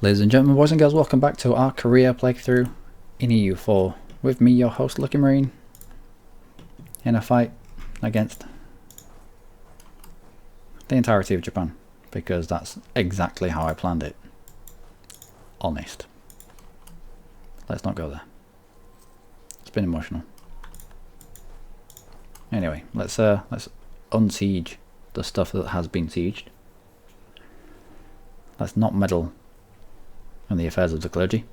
Ladies and gentlemen, boys and girls, welcome back to our career playthrough in EU4 with me, your host Luckymarine, in a fight against the entirety of Japan, because that's exactly how I planned it. Honest. Let's not go there. It's been emotional. Anyway, let's unsiege the stuff that has been sieged. Let's not meddle in the affairs of the clergy.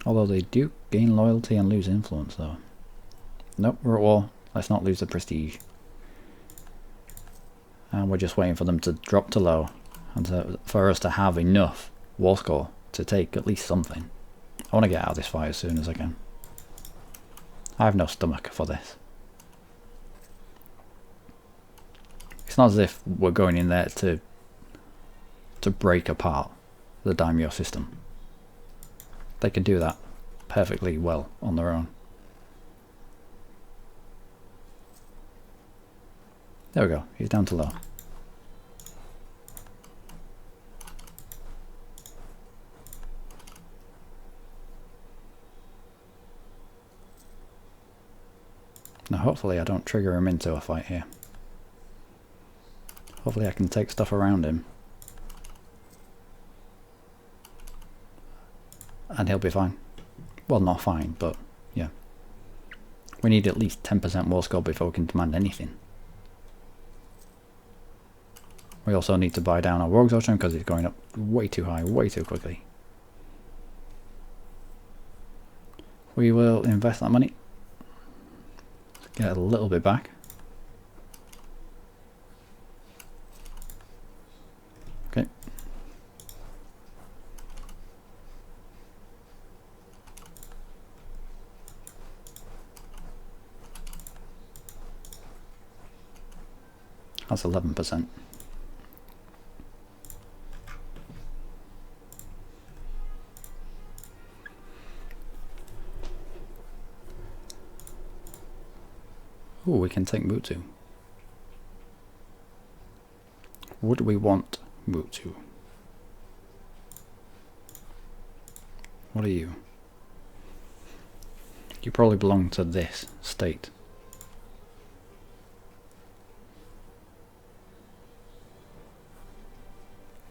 Although they do gain loyalty and lose influence though. Nope, we're at war. Let's not lose the prestige. And we're just waiting for them to drop to low and for us to have enough war score to take at least something. I want to get out of this fight as soon as I can. I have no stomach for this. It's not as if we're going in there to break apart the daimyo system. They can do that perfectly well on their own. There we go, he's down to low. Now hopefully I don't trigger him into a fight here. Hopefully I can take stuff around him. And he'll be fine. Well, not fine, but yeah. We need at least 10% war score before we can demand anything. We also need to buy down our war exhaustion because it's going up way too high, way too quickly. We will invest that money. Get a little bit back. Okay. That's 11%. Oh, we can take Mutsu. Would we want Mutsu? What are you? You probably belong to this state.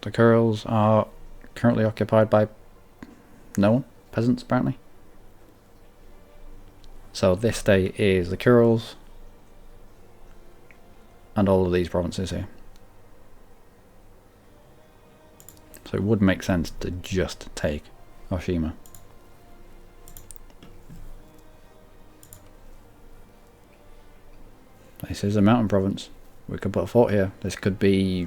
The Kurils are currently occupied by no one, peasants apparently. So this state is the Kurils and all of these provinces here. So it would make sense to just take Oshima. This is a mountain province. We could put a fort here. This could be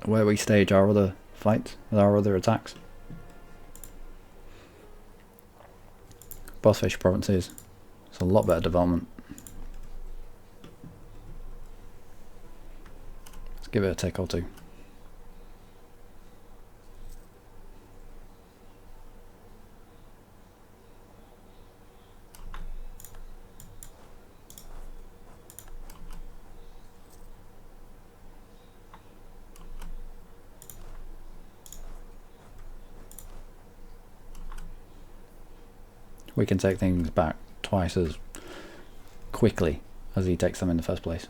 where we stage our other fights, our other attacks. Both fish provinces. It's a lot better development. Let's give it a tick or two. We can take things back twice as quickly as he takes them in the first place.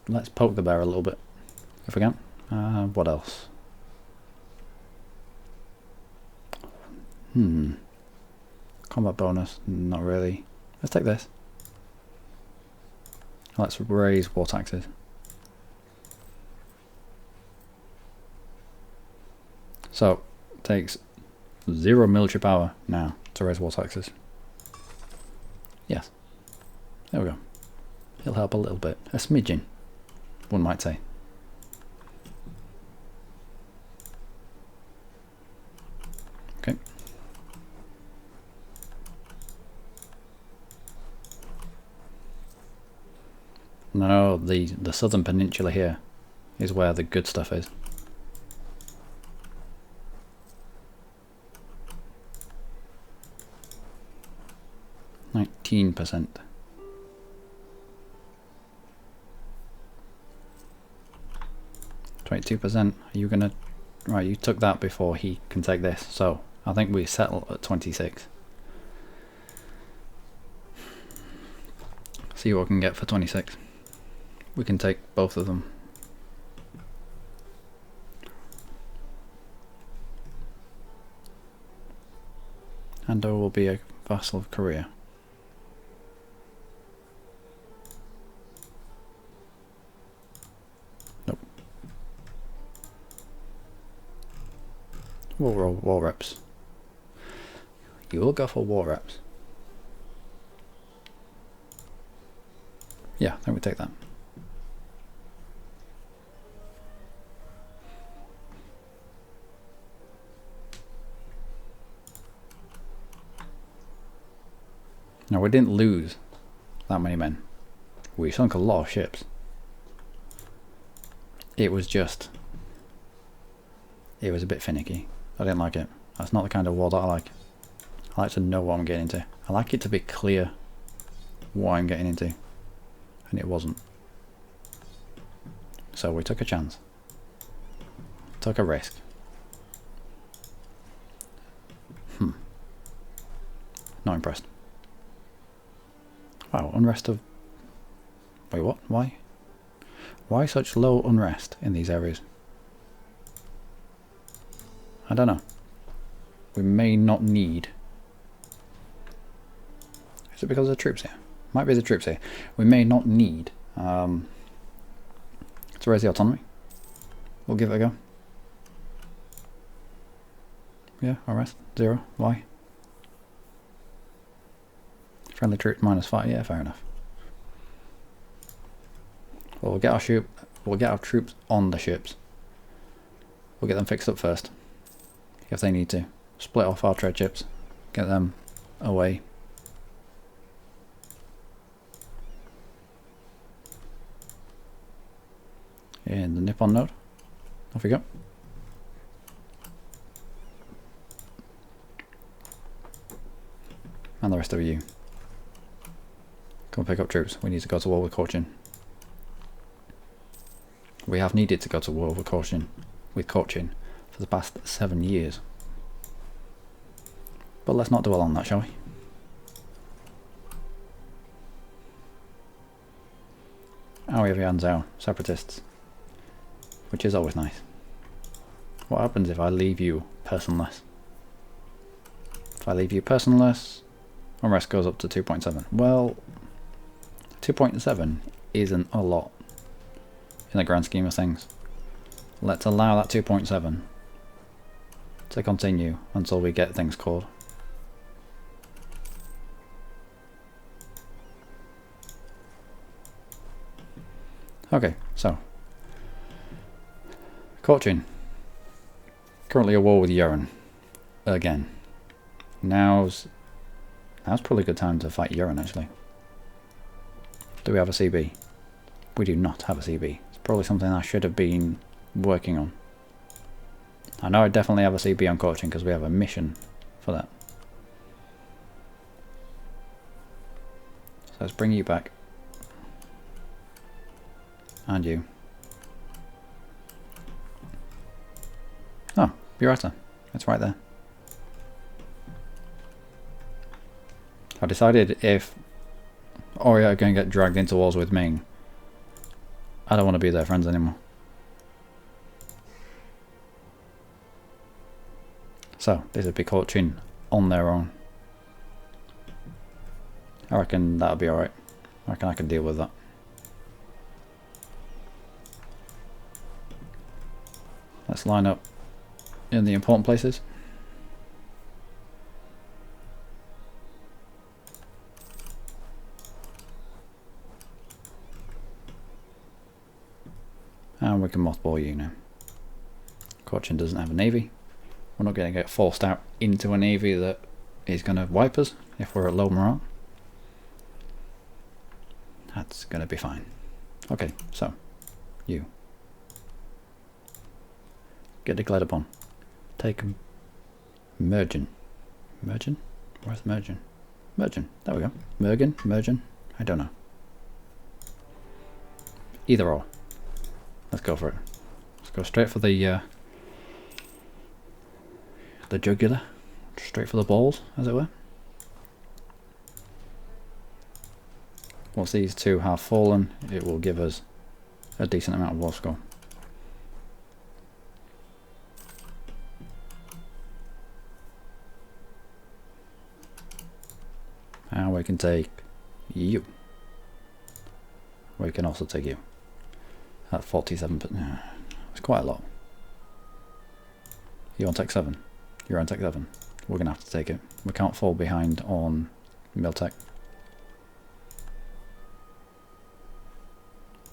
Let's poke the bear a little bit if we can. What else? Combat bonus, not really. Let's take this. Let's raise war taxes. So it takes 0 military power now to raise war taxes. Yes. There we go. He'll help a little bit. A smidgen, one might say. Okay. No, the southern peninsula here is where the good stuff is. 19%. 22%. Are you gonna... Right, you took that before he can take this. So, I think we settle at 26. See what we can get for 26. We can take both of them. Andor will be a vassal of Korea. Nope. We'll roll war reps. You will go for war reps. Yeah, I think we take that. Now we didn't lose that many men. We sunk a lot of ships. It was just... It was a bit finicky. I didn't like it. That's not the kind of war that I like. I like to know what I'm getting into. I like it to be clear what I'm getting into. And it wasn't. So we took a chance. Took a risk. Not impressed. Wow, unrest of... Wait, what? Why? Why such low unrest in these areas? I don't know. We may not need... Is it because of the troops here? Might be the troops here. We may not need to raise the autonomy. We'll give it a go. Yeah, arrest. 0. Why? Friendly troops -5. Yeah, fair enough. Well, we'll get our troops on the ships. We'll get them fixed up first, if they need to. Split off our trade ships. Get them away. In the Nippon node. Off we go. And the rest of you. Come pick up troops. We need to go to war with Cochin. We have needed to go to war with Cochin for the past 7 years. But let's not dwell on that, shall we? Aoi Yanzhou, separatists. Which is always nice. What happens if I leave you personless? If I leave you personless, unrest goes up to 2.7. Well, 2.7 isn't a lot in the grand scheme of things. Let's allow that 2.7 to continue until we get things called. Okay, so Cochin, currently at war with Yuran again. Now's probably a good time to fight Yuran, actually. Do we have a CB? We do not have a CB. It's probably something I should have been working on. I know I definitely have a CB on Cochin because we have a mission for that. So let's bring you back. And you. Oh, Burata. It's right there. I decided if Oreo are going to get dragged into wars with Ming, I don't want to be their friends anymore. So, this would be Cochin on their own. I reckon that'll be alright. I reckon I can deal with that. Let's line up in the important places. And we can mothball you now. Cochin doesn't have a navy. We're not going to get forced out into a navy that is going to wipe us if we're at low morale. That's going to be fine. Okay, so you get declared upon. Take Mergen. Mergen? Where's Mergen? Mergen. There we go. Mergen. I don't know. Either or. Let's go for it. Let's Go straight for the jugular, straight for the balls, as it were. Once these two have fallen, it will give us a decent amount of war score. And we can take you. We can also take you. At 47, but it's quite a lot. You're on tech 7. You're on tech 7. We're going to have to take it. We can't fall behind on Miltech.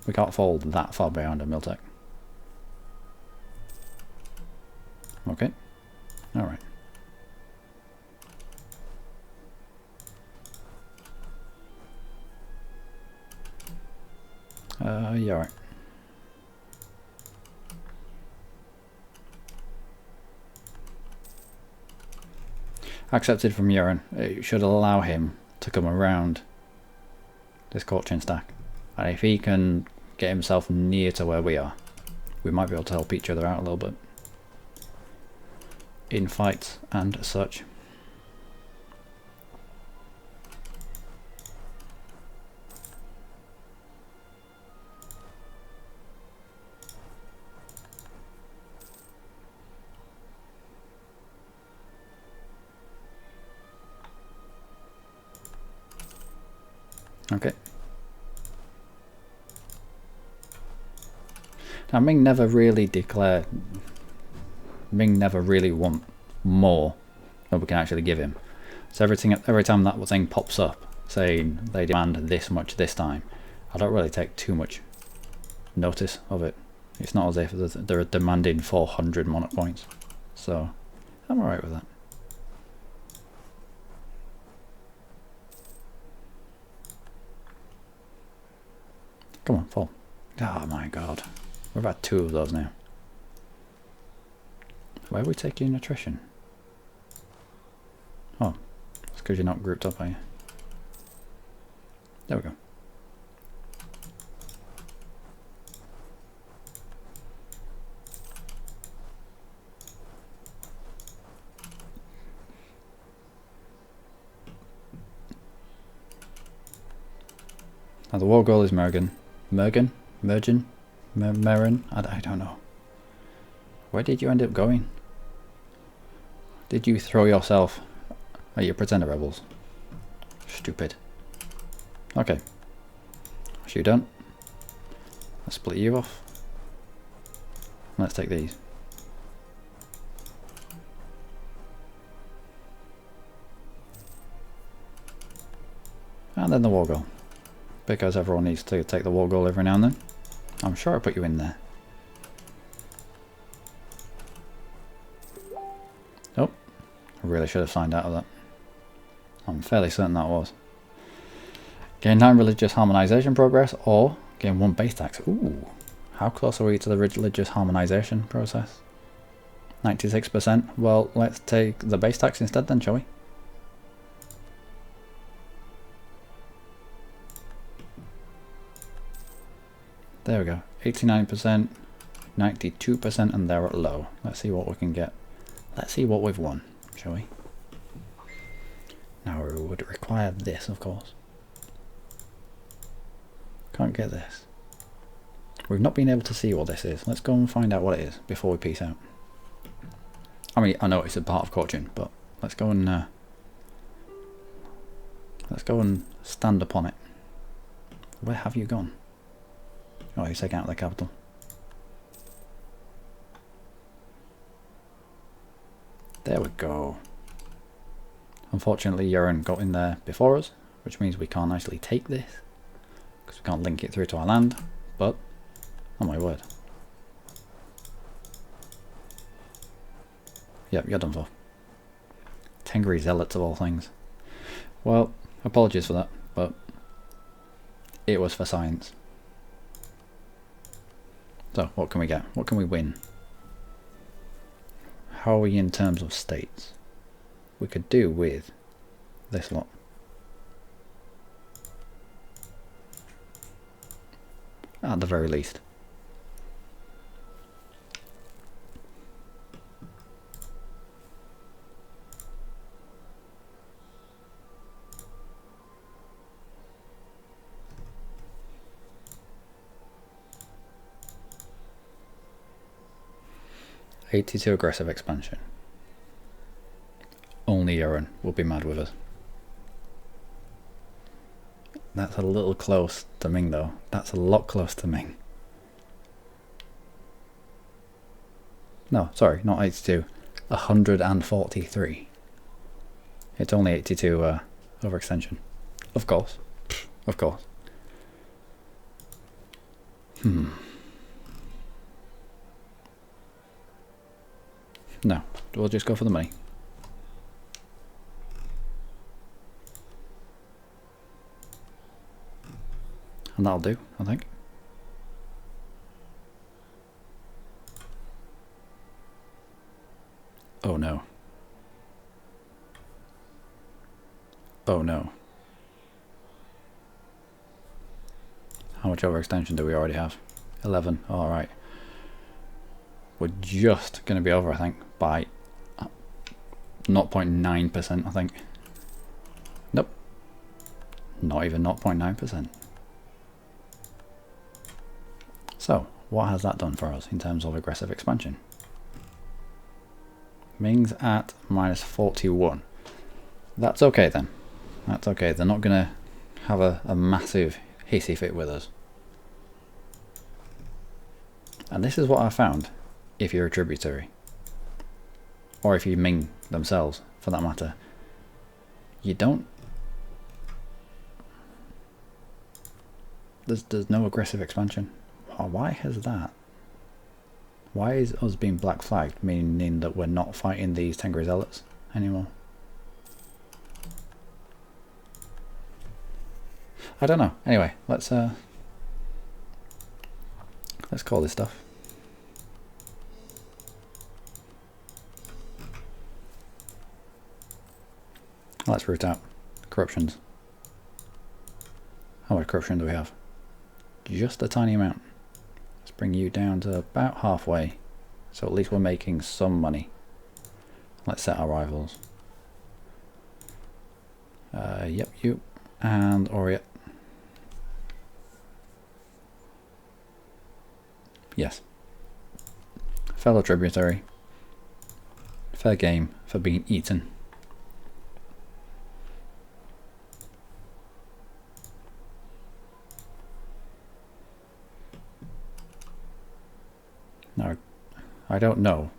We can't fall that far behind on Miltech. Okay. Alright. Yeah, alright. Accepted from Urine. It should allow him to come around this Corchin stack. And if he can get himself near to where we are, we might be able to help each other out a little bit. In fights and such. Okay. Now Ming never really declared. Ming never really want more than we can actually give him. So every time that thing pops up saying they demand this much this time, I don't really take too much notice of it. It's not as if they're demanding 400 monarch points. So I'm alright with that. Come on, fall. Oh my god. We've had 2 of those now. Why are we taking attrition? Oh, it's because you're not grouped up, are you? There we go. Now the war goal is Mergen. Mergen? Mergen? Merrin? I don't know. Where did you end up going? Did you throw yourself at your pretender rebels? Stupid. Okay. So you done? Let's split you off. Let's take these. And then the war goal. Because everyone needs to take the war goal every now and then. I'm sure I put you in there. Oh, I really should have signed out of that. I'm fairly certain that was. Gain 9 religious harmonization progress or gain 1 base tax. Ooh, how close are we to the religious harmonization process? 96%. Well, let's take the base tax instead then, shall we? There we go. 89%, 92%, and they're at low. Let's see what we can get. Let's see what we've won, shall we? Now we would require this, of course. Can't get this. We've not been able to see what this is. Let's go and find out what it is before we peace out. I mean, I know it's a part of Corchin, but let's go and stand upon it. Where have you gone? Oh, he's taken out the capital. There we go. Unfortunately, Urine got in there before us, which means we can't actually take this because we can't link it through to our land. But, oh my word. Yep, you're done for. Tengri zealots of all things. Well, apologies for that, but it was for science. So, what can we get? What can we win? How are we in terms of states? We could do with this lot. At the very least. 82 aggressive expansion. Only Urine will be mad with us. That's a little close to Ming though. That's a lot close to Ming. No, sorry, not 82. 143. It's only 82 overextension. Of course. Of course. No, we'll just go for the money. And that'll do, I think. Oh no. Oh no. How much overextension do we already have? 11. Alright. We're just going to be over, I think, by 0.9%, I think. Nope. Not even 0.9%. So, what has that done for us in terms of aggressive expansion? Ming's at -41. That's okay then. That's okay. They're not going to have a massive hissy fit with us. And this is what I found if you're a tributary. Or if you Ming themselves, for that matter. You don't... There's no aggressive expansion. Why has that? Why is us being black flagged meaning that we're not fighting these Tengri Zealots anymore? I don't know. Anyway, let's call this stuff. Let's root out corruptions. How much corruption do we have? Just a tiny amount. Let's bring you down to about halfway. So at least we're making some money. Let's set our rivals. Yep, you. And Oriet. Yes. Fellow tributary. Fair game for being eaten. Now, I don't know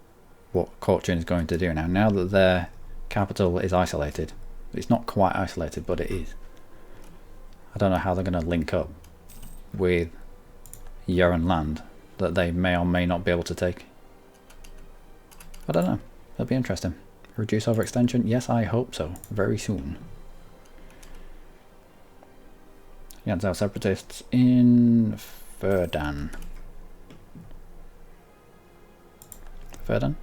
what Cochin is going to do now. Now that their capital is isolated. It's not quite isolated, but it is. I don't know how they're going to link up with Yuran land that they may or may not be able to take. I don't know. That'll be interesting. Reduce overextension? Yes, I hope so. Very soon. Against our separatists in Verdan. Verdan?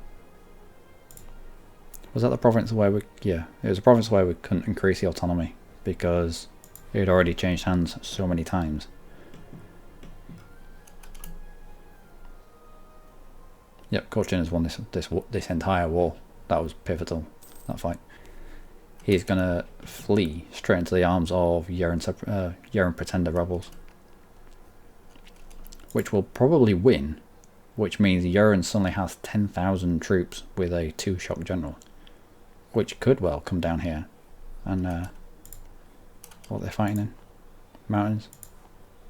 Was that the province where we... Yeah, it was a province where we couldn't increase the autonomy because it had already changed hands so many times. Yep, Cochin has won this entire war. That was pivotal, that fight. He's gonna flee straight into the arms of Yuran Pretender rebels, which will probably win, which means Yuran suddenly has 10,000 troops with a 2-shock general, which could well come down here and what they're fighting in? Mountains?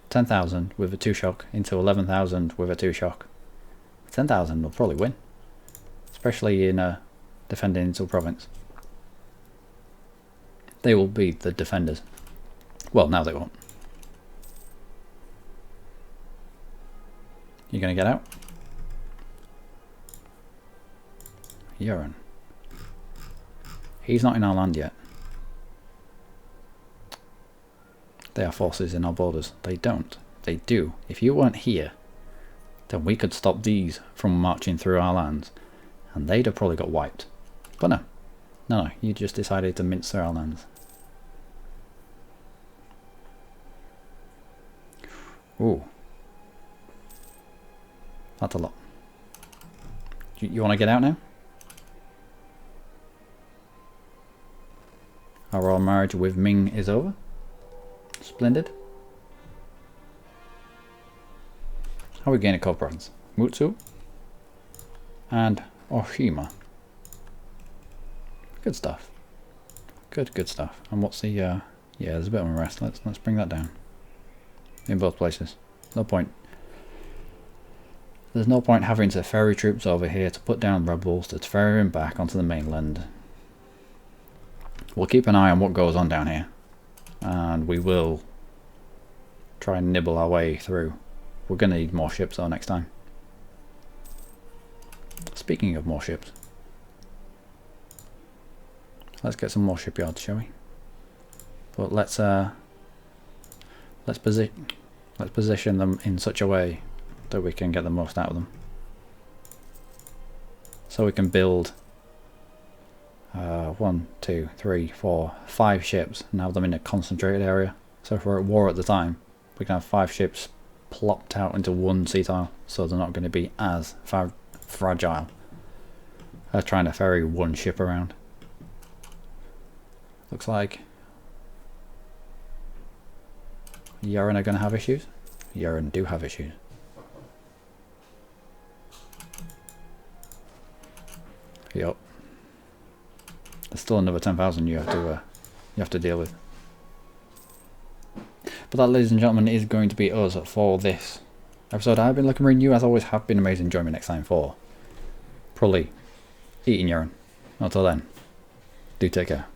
10,000 with a 2-shock into 11,000 with a 2-shock. 10,000 will probably win, especially in defending into a province. They will be the defenders. Well, now they won't. You gonna get out? Yuran. He's not in our land yet. They are forces in our borders. They don't. They do. If you weren't here, then we could stop these from marching through our lands, and they'd have probably got wiped. But no. No, you just decided to mince through our lands. Ooh. That's a lot. You want to get out now? Our royal marriage with Ming is over. Splendid. How are we gaining co-province? Mutsu and Oshima. Good stuff. Good stuff. And what's the yeah, there's a bit of unrest. Let's bring that down. In both places. No point. There's no point having to ferry troops over here to put down rebels to ferry them back onto the mainland. We'll keep an eye on what goes on down here. And we will try and nibble our way through. We're going to need more ships though next time. Speaking of more ships. Let's get some more shipyards, shall we? But let's position them in such a way that we can get the most out of them. So we can build 1, 2, 3, 4, 5 ships and have them in a concentrated area. So if we're at war at the time, we can have 5 ships plopped out into one sea tile, so they're not going to be as fragile as trying to ferry one ship around. Looks like Yaren are going to have issues. Yaren do have issues. Yup. There's still another 10,000 you have to deal with. But that, ladies and gentlemen, is going to be us for this episode. I've been Luckymarine. You, as always, have been amazing. Join me next time for probably eating urine. Until then, do take care.